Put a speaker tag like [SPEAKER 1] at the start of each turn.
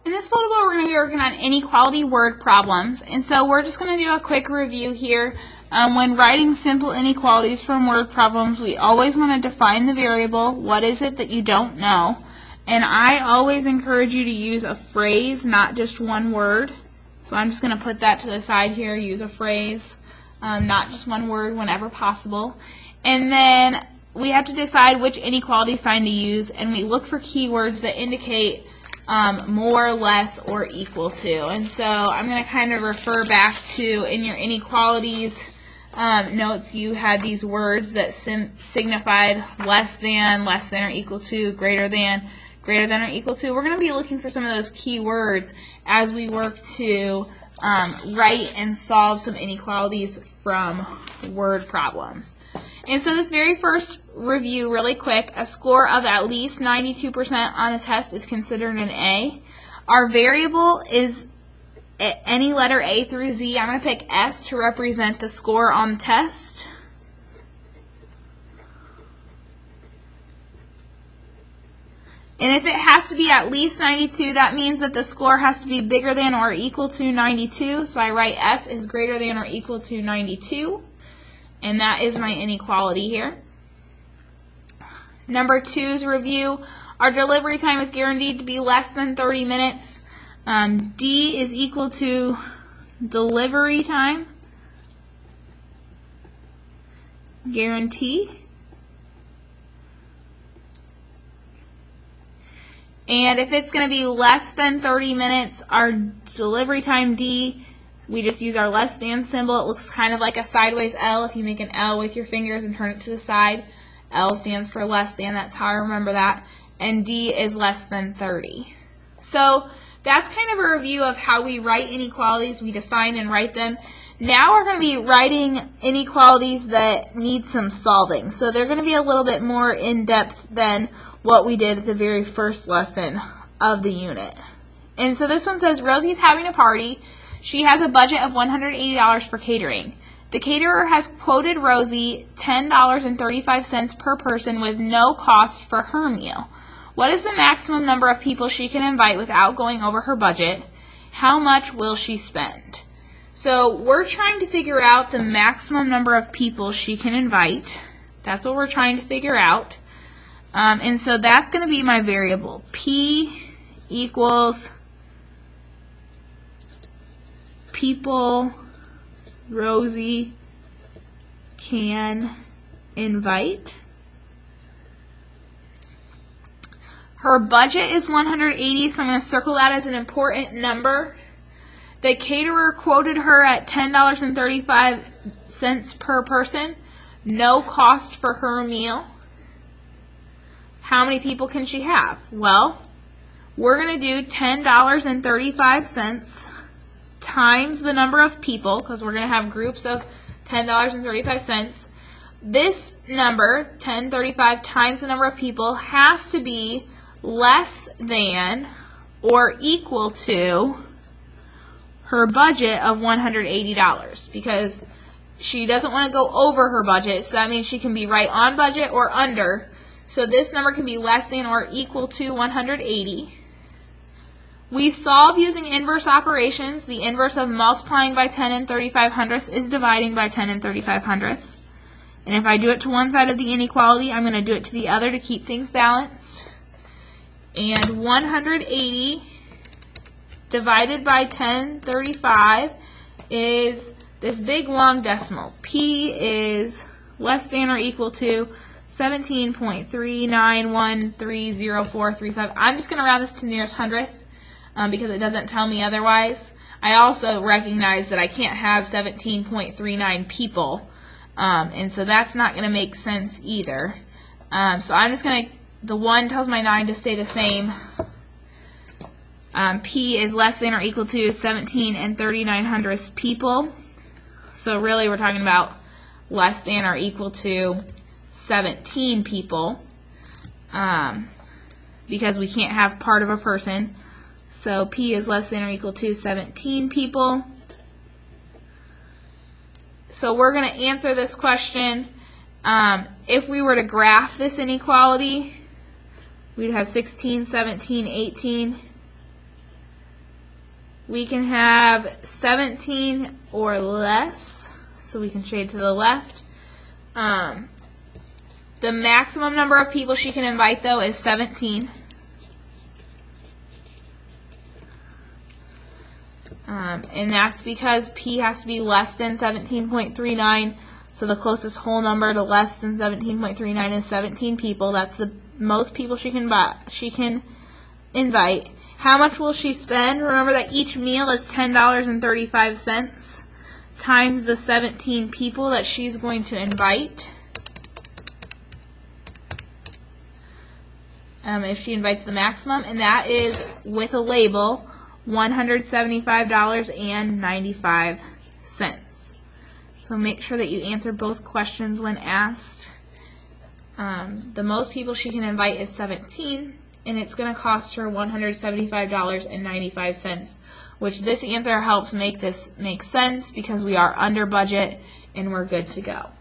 [SPEAKER 1] In this photo, we're going to be working on inequality word problems, and so we're just going to do a quick review here. When writing simple inequalities from word problems, we always want to define the variable. What is it that you don't know? And I always encourage you to use a phrase, not just one word. So I'm just going to put that to the side here, use a phrase, not just one word whenever possible. And then we have to decide which inequality sign to use, and we look for keywords that indicate more, less, or equal to. And so I'm going to kind of refer back to, in your inequalities notes, you had these words that signified less than or equal to, greater than or equal to. We're going to be looking for some of those key words as we work to write and solve some inequalities from word problems. And so this very first review, really quick, a score of at least 92% on a test is considered an A. Our variable is any letter A through Z. I'm going to pick S to represent the score on the test. And if it has to be at least 92, that means that the score has to be bigger than or equal to 92. So I write S is greater than or equal to 92. And that is my inequality here. Number 2's review. Our delivery time is guaranteed to be less than 30 minutes. D is equal to delivery time guarantee. And if it's going to be less than 30 minutes, our delivery time D, we just use our less than symbol. It looks kind of like a sideways L. If you make an L with your fingers and turn it to the side, L stands for less than. That's how I remember that. And D is less than 30. So that's kind of a review of how we write inequalities. We define and write them. Now we're going to be writing inequalities that need some solving. So they're going to be a little bit more in-depth than what we did at the very first lesson of the unit. And so this one says, Rosie's having a party. She has a budget of $180 for catering. The caterer has quoted Rosie $10.35 per person with no cost for her meal. What is the maximum number of people she can invite without going over her budget? How much will she spend? So we're trying to figure out the maximum number of people she can invite. That's what we're trying to figure out. And so that's going to be my variable. P equals people Rosie can invite. Her budget is $180, so I'm going to circle that as an important number. The caterer quoted her at $10.35 per person. No cost for her meal. How many people can she have? Well, we're going to do $10.35 times the number of people, because we're going to have groups of $10.35. This number, 1035 times the number of people, has to be less than or equal to her budget of $180, because she doesn't want to go over her budget, so that means she can be right on budget or under. So this number can be less than or equal to 180. We solve using inverse operations. The inverse of multiplying by 10 and 35 hundredths is dividing by 10 and 35 hundredths. And if I do it to one side of the inequality, I'm going to do it to the other to keep things balanced. And 180 divided by 1035 is this big long decimal. P is less than or equal to 17.391304335. I'm just going to round this to nearest hundredth because it doesn't tell me otherwise. I also recognize that I can't have 17.39 people, and so that's not going to make sense either. So I'm just going to, the 1 tells my 9 to stay the same. P is less than or equal to 17 and 39 hundredths people. So really we're talking about less than or equal to 17 people, because we can't have part of a person. So P is less than or equal to 17 people. So we're going to answer this question. If we were to graph this inequality, we'd have 16, 17, 18. We can have 17 or less, so we can shade to the left. The maximum number of people she can invite, though, is 17. And that's because P has to be less than 17.39, so the closest whole number to less than 17.39 is 17 people. That's the most people she can invite. How much will she spend? Remember that each meal is $10.35 times the 17 people that she's going to invite. If she invites the maximum, and that is with a label, $175.95. So make sure that you answer both questions when asked. The most people she can invite is 17, and it's going to cost her $175.95, which this answer helps make this make sense because we are under budget and we're good to go.